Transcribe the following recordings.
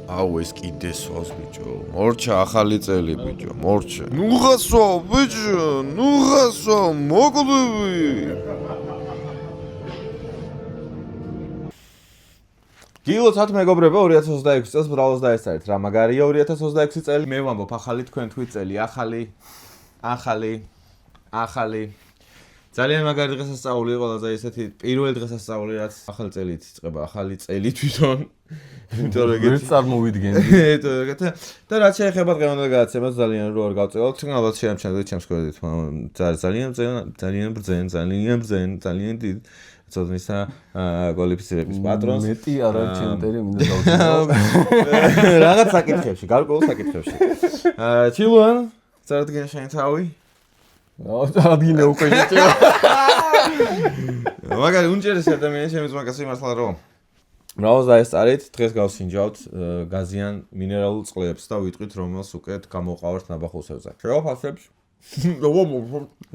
აუ ეს კიდე სვავს ბიჭო. მორჩა ახალი წელი ბიჭო, მორჩა. ნუ გასვავ ბიჭო, ნუ გასვავ, მოკლები. გილოცავთ მეგობრებო 2026 წელს ბრალოს დაესწარეთ რა მაგარია 2026 წელი მე ვამბობ ახალი თქვენ თვით წელი ახალი ძალიან მაგარი დღესასწაული ყველაზე ესეთი პირველი დღესასწაული რაც ახალი წელით იწყება ახალი წელი თვითონ იმიტომ რომ ეგეთი წარმოვიდგენდი და რაც შეეხება დღევანდელ გადაცემას ძალიან რო არ გავწევთ თქვენ ალბათ შეამჩნევთ ჩემს კვერდით ძალიან ძალიან დიდ ცოდნისა კვალიფიცირების პატრონს მეტი არ არის ჩემი ტერი მინდა დავწერო რაღაც საკითხებში გარკვეულ საკითხებში ჩილუან წარადგენ შენ თავი წარადგინე უკვე შეჭირა მაგარი უნჯერესი ადამიანი შემიძლია მაგას იმართლა რომ ბრალოს დაესწარით დღეს გავსინჯავთ გაზიან მინერალურ წყლებს და ვიტყვით რომელს უკეთ გამოყავართ ნაბახოსებზე შევაფასებთ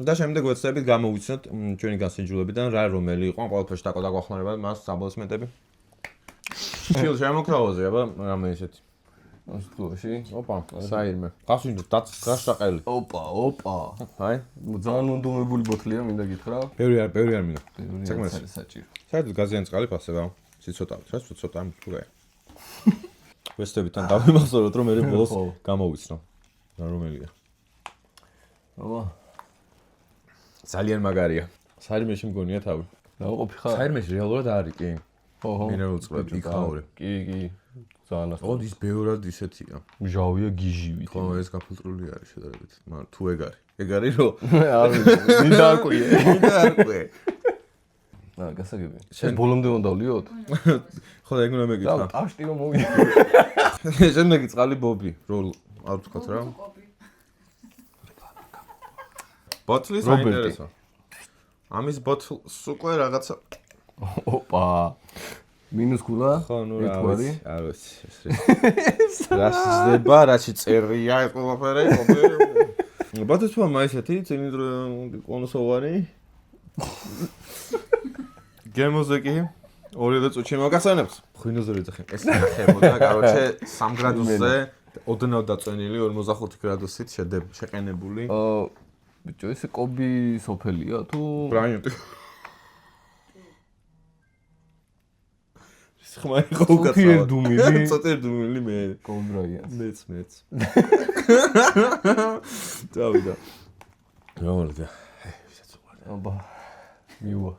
და შემდეგ ვეცდებით გამოვიცნოთ ჩვენი გასინჯულებიდან რა რომელი იყო ყველაფერში დაგვახმარება მას აბოლისმენტები ჩილ შემოქრაოზე აბა რამე ისეთი ასეთქოში ოპა საირმე გასინჯოთ გასაყელი ოპა აი ძალიან უნდომებული ბოთლია მინდა გითხრა ბევრი არ მინდა საკმაოდ საჭირო საერთოდ გაზიანი წყალი ფასება ცოტა მფუგაა ვეცდებით თან დავიმახსოვროთ რომ მე ბოლოს გამოვიცნო რა რომელია აბა ძალიან მაგარია. საირმეში მგონია თავი. დავყოფი ხარ? საირმეში რეალურად არის კი. ოჰო. მინერალურ წყლები იქაური. კი. ძალიან ო ის ბევრად ისეთია. მჟავია გიჟივით. ხო ეს გაფილტრული არის შედარებით. მაგრამ თუ ეგ არის რომ არის მინდა არკვიე. გასაგები. შენ ბოლომდე უნდა ვლიოთ? ხო ეგ უნდა მეკითხა. და ტაშტი რომ მოვიდა. შემდეგი წყალი ბობი რო არ ვთქვათ რა. ბოთლის საინტერესო. ამის ბოთლს უკვე რაღაცა ოპა. მინუს გულა? ხო, ნუ რა ვიცი. არ ვიცი. რა შეიძლება, რაში წერია ეს ყველაფერი? ბოთლსმა მაისეთი ცილინდრო კონსოვარი. გემოზე კი 2 წუთში მოგახსენებთ. ღვინოზე ვიძახე. ეს ნახებოდა, კაროჩე 3 გრადუსზე ოდნავ დაწვენილი 45 გრადუსით შეყენებული. ბიჭო, ეს კობი სოფელია თუ ბრაინტი. ხმა იყო უკაცრავად. ცოტა ერთდუმილი მე. კობი ბრაინტი. მეც. დავიდა. რა აბა. მიუა.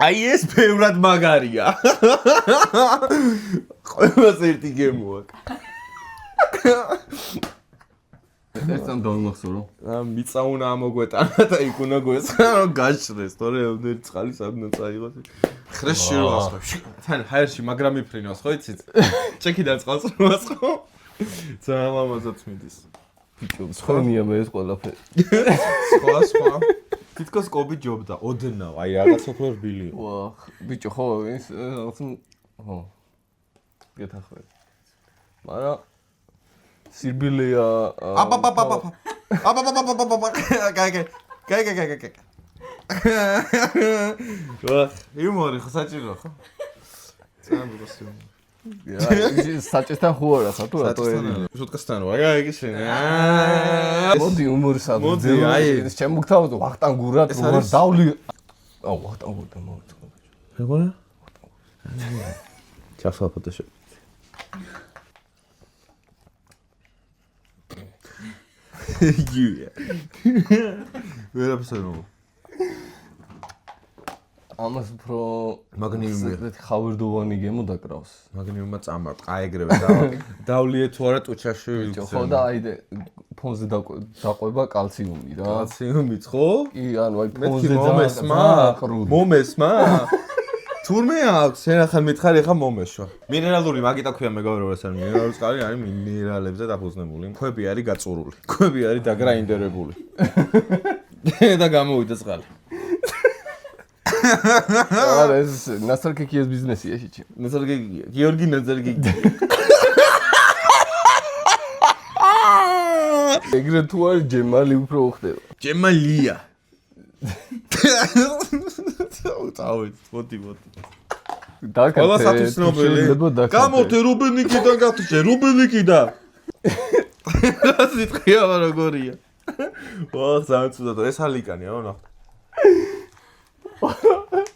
აი ეს ბევრად მაგარია. ყველას ერთი გემო აქვს. ერთთან დავიმახსოვრო. მიწა უნდა ამოგვეტანა და იქ უნდა გვეცხრა რომ გაჩრდეს, თორე ამდენი წყალი სადღაც აიღოს. ხრეს შევასხებ. თან ჰაერში მაგრამ მიფრინოს ხო იცით? ჩეკიდან წყალს როას ხო? ძალიან ლამაზად მიდის. ბიჭო, სხვანია მე ეს ყველაფერი. სხვა. თითქოს კობი ჯობდა, ოდნავ, აი რაღაც უფრო რბილი იყო. ვაჰ, ბიჭო, ხო, ეს რაღაც ხო. გეთახვე. მაგრამ სირბილია კაი. იმორი ხო საჭირო ხო? ძალიან გოსი. საჭესთან ხო არა ხა თუ რატო ერი? შუტკასთან რა იგი შენ? მოდი უმორსად. მოდი აი ეს ჩემგთავაზო ვახტანგურად რომ დავლი. აუ ვახტანგურდა მოიწო. როგორ? ჩახსა ფოტოშოპ. იუია. ვერაფერს ამას უფრო მაგნიუმი ხავერდოვანი გემო დაკრავს. მაგნიუმმა წამარ, აეგრევე დავლიე თუ არა ტუჩაში ვიცი. ხო და აი ფონზე დაყვება კალციუმი რა. კალციუმიც ხო? კი, ანუ აი ფონზე მომესმა. თურმე აქვს, შენ ახლა მითხარი ახლა მომეშვა. მინერალური მაგიტა ქვია მეგობრებო, ეს არის მინერალური წყალი, არის მინერალებზე დაფუძნებული. ქვები არის გაწურული, ქვები არის დაგრაინდერებული. და გამოვიდა წყალი. არა ეს ნასარკეკიას ბიზნესია შეჭი. ნასარკეკია, გიორგი ნასარკეკია. ეგრე თუ არის ჯემალი უფრო ხდება. ჯემალია. თავით, მოდი. ყველასათვის ცნობილი. გამოდი რუბინიკიდან გათიშე, რუბინიკიდან. რა სიტყვია როგორია? ვა, ზამწუდა და ეს ალიკანია, ნახე.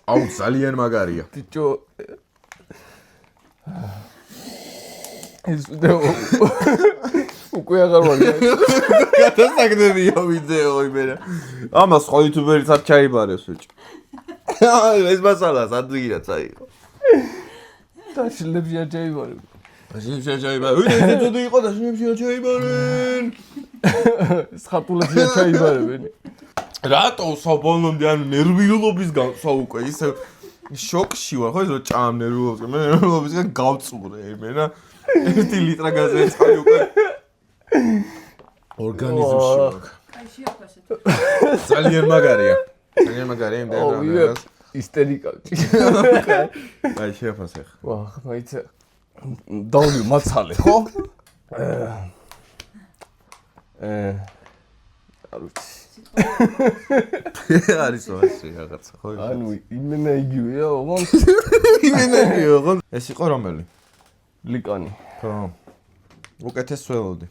აუ, ძალიან მაგარია. ბიჭო. ეს უკვე აღარ ვარ. გადასაგდებია ვიდეო იმენა. ამას ხო იუთუბერიც არ ჩაიბარებს ბიჭო. ეს მასალას ადვიგია წაიღო. დაშლებში არ ჩაიბარებ. დაშლებში არ ჩაიბარებ. ვიდეო ეპიზოდი იყო დაშლებში არ ჩაიბარენ. სხატულებში არ ჩაიბარებენ. რატო საბოლოომდე ანუ ნერვიულობისგან სვა უკვე ისე შოკში ვარ ხო ეს ჭამ ნერვიულობისგან მე ნერვიულობისგან გავწურე იმენა 1 ლიტრა გაზი ეწყალი უკვე ორგანიზმში მაგ აი შეაფასეთ ძალიან მაგარია იმდენ ისტერიკა აი შეაფასე ვა მაიცა დაული მაცალე ხო არ ვიცი არის ვასი რაღაცა ხო ანუ იმენა იგივეა ოღონდ ეს იყო რომელი ლიკანი ხო უკეთეს სველოდი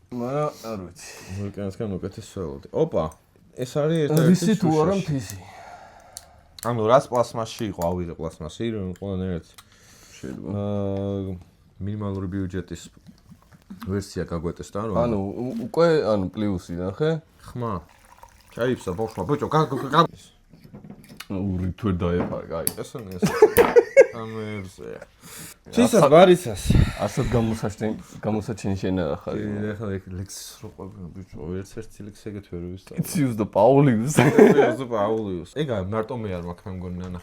მაგრამ არ ვიცი ლიკანისგან უკეთეს სველოდი ოპა ეს არის რისი თუ არა მთისი ანუ რას პლასმასში იყო ავიღე პლასმასი რომ ყველანაირად შეიძლება მინიმალური ბიუჯეტის ვერსია გაგვეტეს და რა ანუ უკვე ანუ პლუსი ნახე ხმა ჩაიფსა ბოშვა ბიჭო ორი თვე დაეფარა კაი ესეა ამერზე ცისას ვარისას ასეთ გამოსაჩენი შენ არ ხარ ეხლა ლექსის რო ყვები ბიჭო ერთ-ერთი ლექსი ეგეთ ვერ ვისწავლე ციუს და პაულიუს ეგა მარტო მე არ მაქვს მე მგონი ნანა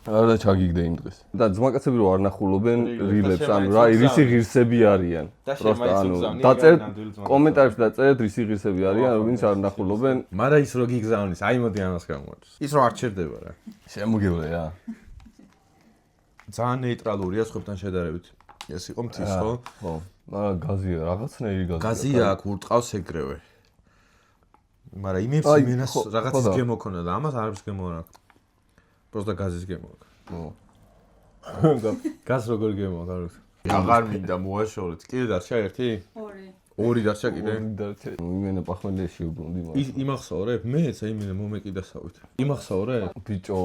არა ჩაგიგდე იმ დღეს და ძმაკაცები რო არ ნახულობენ რილებს ანუ რა რისი ღირსები არიან პროსტა ანუ დაწერთ კომენტარებში დაწერთ რისი ღირსები არიან ვინც არ ნახულობენ მაგრამ ის რო გიგზავნის აი მოდი ამას გამოვარდოს ის რო არ ჩერდება რა შემოგევლე რა ძალიან ნეიტრალურია სხვებთან შედარებით ეს იყო მთის ხო ხო მაგრამ გაზია რაღაცნაირი გაზია აქ ურტყავს ეგრევე მაგრამ იმებს იმენას რაღაცის გემო ქონდა და ამას არაფერს გემო არ აქვს просто გაზის გემო აქვს ხო გაზ როგორ გემო აქვს აღარ მინდა მოაშორეთ კიდე დარჩა ერთი ორი დარჩა კიდე იმენა პახმელეში უბრუნდი მაგრამ იმახსოვრებ მეც იმენა მომეკიდასავით იმახსოვრებ ბიჭო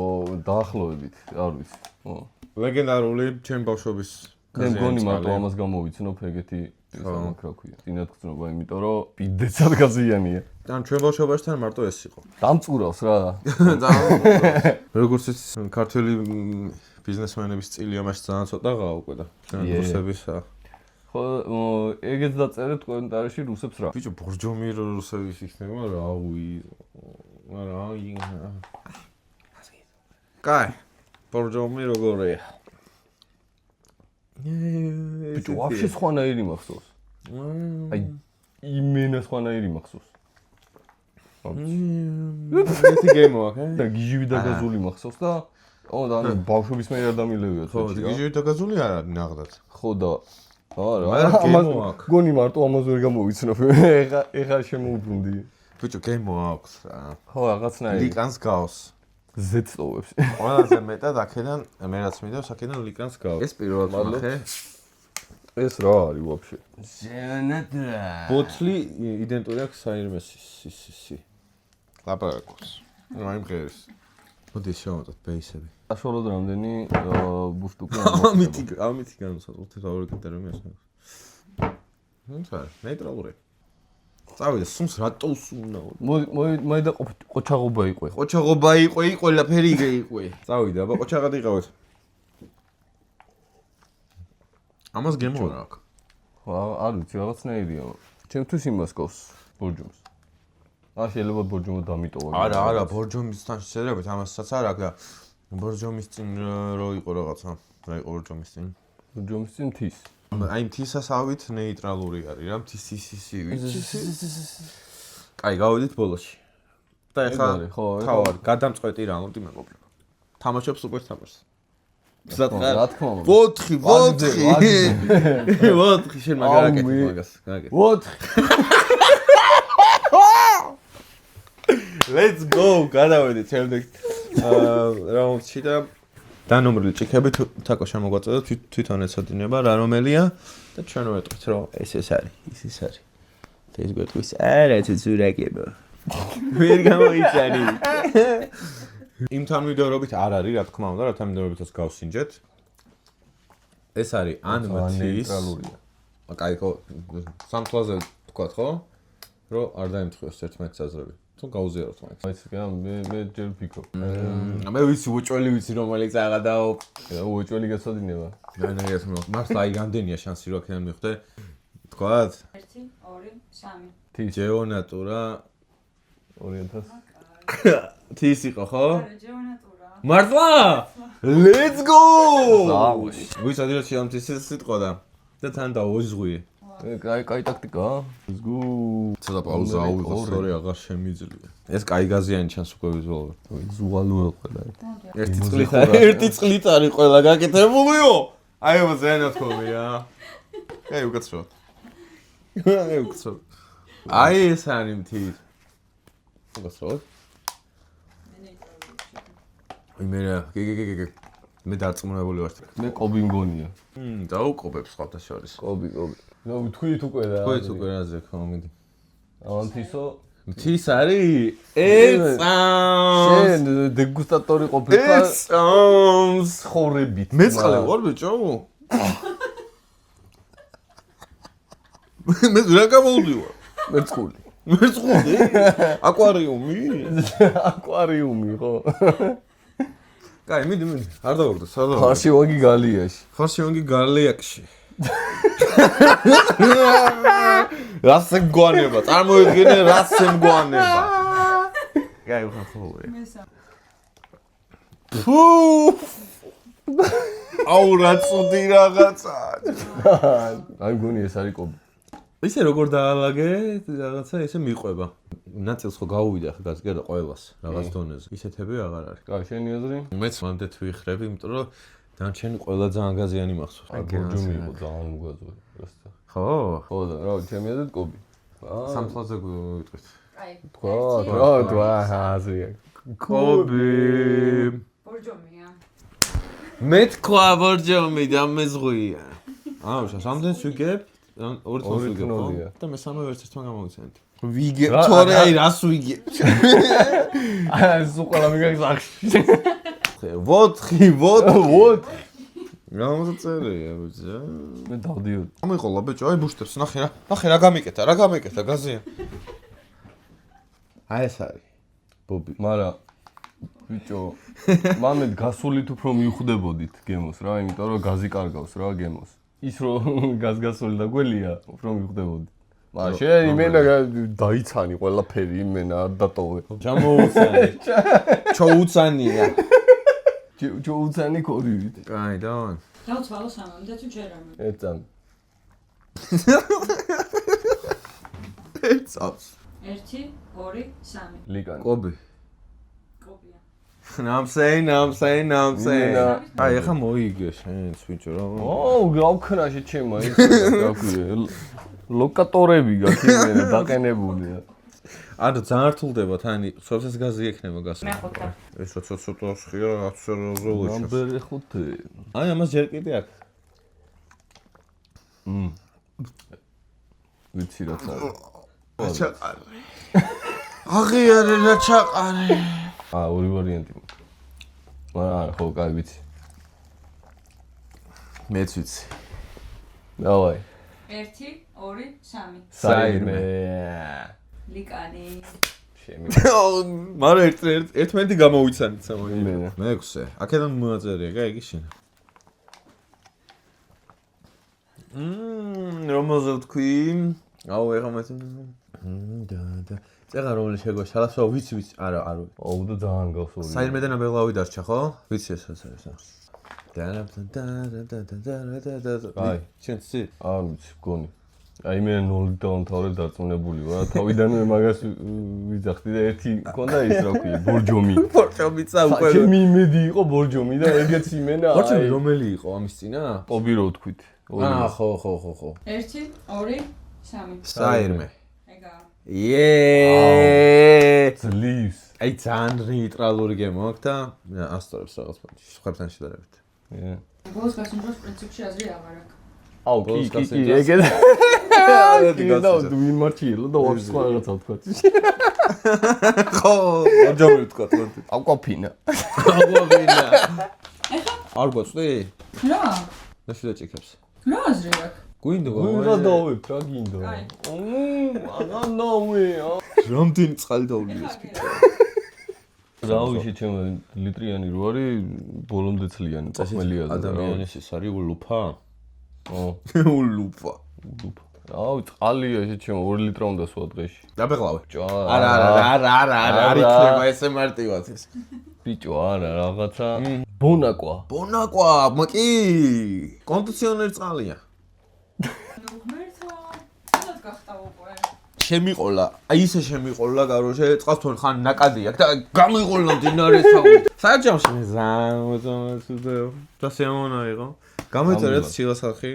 დაახლოებით არ ვიცი ხო ლეგენდარული ჩემ ბავშვობის მე მგონი მარტო ამას გამოვიცნობ ეგეთი სამაქ რა ქვია წინათ გწნობა იმიტომ რომ პიდეცად გაზიანია ან ჩვენ ბავშვობასთან მარტო ეს იყო დამწურავს რა როგორც ის ქართველი ბიზნესმენების წილი ამაში ძალიან ცოტაღაა უკვე და ჩვენ რუსებისა ხო ეგეც დაწერეთ კომენტარებში რუსებს რა ბიჭო ბორჯომი რუსების იქნება რავი მაგრამ კაი ბორჯომი როგორია ბიჭო ვაფშე სხვანაირი მახსოვს აი იმენა სხვანაირი მახსოვს ერთი გემო აქვს და გიჟივი და გაზული მახსოვს და ო და ანუ ბავშვობის მე არ დამილევია ხო გიჟივი და გაზული არ არის ნახდათ ხო და არა გემო აქვს გონი მარტო ამას ვერ გამოვიცნობ ეხა შემოუბრუნდი ბიჭო გემო აქვს რა ხო რაღაცნაირი ლიკანს გავს ზეწოვებს ყველაზე მეტად აქედან მე რაც მინდავს აქედან ლიკანს გავს ეს პირველად ნახე ეს რა არის ვაფშე ჟენატრა ბოთლი იდენტური აქვს საირმესის ლაპარაკობს აი მღერის მოდი შევამოწოთ ბეისები საშუალოდ რამდენი ბუშტუკი ამითი განსაკუთრებით თავი კრიტერიუმი ასნა ნუ ნეიტრალური წავიდა სუმს რატო სუმნაო მოი და ყოჩაღობა იყო ყოჩაღობა იყო ყველაფერი იყო წავიდა აბა ყოჩაღად იყავით ამას გემო რა აქვს ხო არ ვიცი რაღაცნაირია ჩემთვის იმას გავს ბორჯომს შეიძლება ბორჯომო დამიტოვა არა ბორჯომისთან შეერებით ამასაც არ აქვს და ბორჯომის წინ რო იყო რაღაცა რა იყო ბორჯომის წინ ბორჯომის წინ თის აი მთისასავით ნეიტრალური არის რა მთისისი ვიცი კაი გავედით ბოლოში და ეხლა თავად გადამწყვეტი რაუნდი მეგობრებო თამაშობ სუპერ თამაშს რა თქმა უნდა 4 შენ მაგარაკეთ მაგას გაგეთ 4 Let's go გადავედით შემდეგ რაუნდში და დანომრილი ჭიქები თაკო შემოგვაწოდა თვითონ ეცოდინება რა რომელია და ჩვენ ვეტყვით რომ ეს არის ის არის და ის გვეტყვის არა ცუცურაკებო ვერ გამოიცანი იმ თანმიმდევრობით არ არის რა თქმა უნდა რა თანმიმდევრობითაც გავსინჯეთ ეს არის ან მათის კაი ხო სამთლაზე თქვა ხო რომ არ დაემთხვიოს ერთმანეთს აზრები თუ გაუზიაროთ მაინც მაინც მე ჯერ ვფიქრობ მე ვიცი უჭველი ვიცი რომელიც აღადაო უჭველი გასადინება ნაირად მართლა აი გამდენია შანსი რომ აქედან მივხვდე თქვათ 1 2 3 თის ჯეონატურა 2000 თის იყო ხო ჯეონატურა მართლა let's go ზავში ვის ადრესი ამ თის სიტყვა და თან დაუზღვიე კაი ტაქტიკაა let's go ცოტა პაუზა ავიღო სწორი აღარ შემიძლია ეს კაი გაზიანი ჩანს უკვე ვიზუალურად ზუალუელ ყველა ერთი წყლით არის ყველა გაკეთებულიო აი აბა ზენა თქომია აი უკაცრო აი უკაცრო აი ეს არის მთით უკაცრო მე მე დარწმუნებული ვარ მე კობი მგონია დაუყობებს ხალხთა შორის კობი ნუ თქვით უკვე რა თქვით უკვე რაზე ხო მიდი ავანთისო მთის არის შენ დეგუსტატორი ყოფილიყარ ცხოვრებით მეწყალე ვარ ბიჭო მე რა გამოვდივარ მეწყული აკვარიუმი ხო კაი მიდი არ დავაგდო სადავაგდო ხარშევანგი გალიაში ხარშევანგი გალიაში რასე მგვანება წარმოიდგინე რასე მგვანება კაი უხახოე ფუ აუ რა წუდი რაღაცა აი მგონი ეს არის კობი ისე როგორ დაალაგე რაღაცა ისე მიყვება ნაწილს ხო გაუვიდა ხა გაზგერდა ყოველას რაღაც დონეზე ისეთები აღარ არის კაი შენი აზრი მეც მანდეთ ვიხრები იმიტომ რომ დანარჩენი ყველა ძალიან გაზიანი მახსოვს ბორჯომი იყო ძალიან უგაზო რასთან ხო ხო და რა ჩემი აზრით კობი სამთლაზე ვიტყვით აი თქვა აზრია კობი ბორჯომია მე თქვა ბორჯომი და მეზღვია აუ სამდენს ვიგებ ორი თვით ვიგებ და მესამე ვერც ერთმა გამოვიცანეთ ვიგებ თორე აი რას ვიგებ აი სულ ყველა მიგაგს ახში ვოთხი რა მოწერია ბიჭო მე დავდიოდი ამიყოლა ბიჭო აი ბუშტებს ნახე რა გამიკეთა გაზია აი ეს არის ბობი მარა ბიჭო მამეთ გასულით უფრო მივხვდებოდით გემოს რა იმიტომ რომ გაზი კარგავს რა გემოს ის რომ გასული და გველია უფრო მივხვდებოდით მაგრამ შენ იმენა დაიცანი ყველაფერი იმენა არ დატოვე ჩამოუცანი ჩოუცანია ჯოუცანი კოდივით. კაი, დავან. დავცვალო სამამდე თუ ჯერ არ მე. ერთამ. ერთავს. 1 2 3. ლიგანი. კობი. კობია. ნამსეინ. აი, ახლა მოიგე შენც ბიჭო რა. გავქრაში ჩემო ის გაქვია. ლოკატორები გაქვია დაყენებულია. ანუ ძალიან რთულდება თანი, სოფსეს გაზი ექნება გასა. მეხუთე. ეს რა ცოტა ხია, რაც როზოლოჩა. ნამბერი 5. აი, ამას ჯერ კიდე აქვს. ვიცი რა წაა. ჩაყარე. აღიარე რა ჩაყარე. ორი ვარიანტი. მაგრამ ხო, კაი ვიცი. მეც ვიცი. დავაი. 1 2 3. საირმე. ლიკანი. შემი. მაგრამ ერთმანეთი გამოვიცანით სამოი. იმენა. მე-6. აქედან მოაწერია, კაი, იგი შენ. რომელზე ვთქვი? აუ, ეხლა მე და წერა რომელი შეგვეშალა, სულ ვიცი. არა. აუ და ძალიან გავსული. საირმე და ნაბელავი დარჩა, ხო? ვიცი ეს არის. აი, შენ ცი? არ ვიცი, გონი. აი მე 0 დაუნთავრე დარწმუნებული ვარ. თავიდანვე მაგას ვიძახდი და ერთი მქონდა ის რა ქვია, ბორჯომი. ბორჯომიცა უკვე. ჩემი იმედი იყო ბორჯომი და ეგეც იმენა. ბორჯომი რომელი იყო ამის წინა? კობი რო ვთქვით. ხო. 1 2 3. საირმე. ეგა. ძლივს. აი ძალიან ნეიტრალური გემო აქვს და ასწორებს რაღაც სხვებთან შედარებით. ბოლოს გასინჯოს პრინციპში აზრი აღარ აქვს. აუ კი ეგეთ. და ვინ მარჩიელო და ვაფშე სხვა რაღაცა თქვა. ხო, ორჯერ ვთქვა თქო. აკვაფინა. არ გვაწვდი? რა? ნახე დაჭიქებს. რა აზრი აქვს? გვინდა რა დავებ, რა გინდა? აგანავე. რამდენი წყალი დაულიეს კიდე. რა ვიცი ჩემო ლიტრიანი რო არის, ბოლომდე ცლიანი, პახმელია და ადამიანის ეს არის ულუფა? ო, ულუფა. აუ, წყალია ეს ჩემო 2 ლიტრი უნდა სვა დღეში. დაბეღლავე. არა, არ იქნება ესე მარტივად ეს. ბიჭო, არა, რაღაცა ბონაკვა, მოკი. კონდიციონერი წყალია. ნუ ღმერთო, სადაც გახდა უკვე? შემიყოლა, აი ისე შემიყოლა, გაროშე, წყალს თორე ხან ნაკადი აქვს და გამიყოლა მდინარესავით. საჯამში მე ზამოწმოსუდეო. და სიამონა იყო. გამოიწერეთ შილასახი.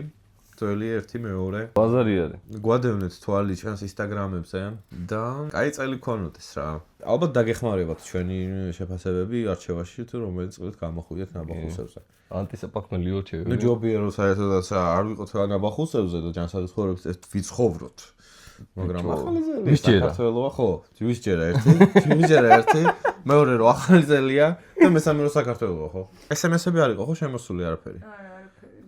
ძველი 1 მეორე. ბაზარი არის. გვადევნეთ თვალი ჩვენს ინსტაგრამებზე და კაი წელი გქონოდეს რა. ალბათ დაგეხმარებათ ჩვენი შეფასებები არჩევაში თუ რომელიც წლით გამოხვიდეთ ნაბახუსებზე. ანტისაპაქმელი ორჩევი. ნუ ჯობია რომ საერთოდაც არ ვიყოთ რა ნაბახუსებზე და ჯანსაღმოებს ეს ვიცხოვროთ. მაგრამ ახალი წელი საქართველოა ხო? ვისჯერა ერთი, მეორე რომ ახალი წელია და მესამე რომ საქართველოა ხო? SMS-ები არ იყო ხო შემოსული არაფერი? არა, არაფერი.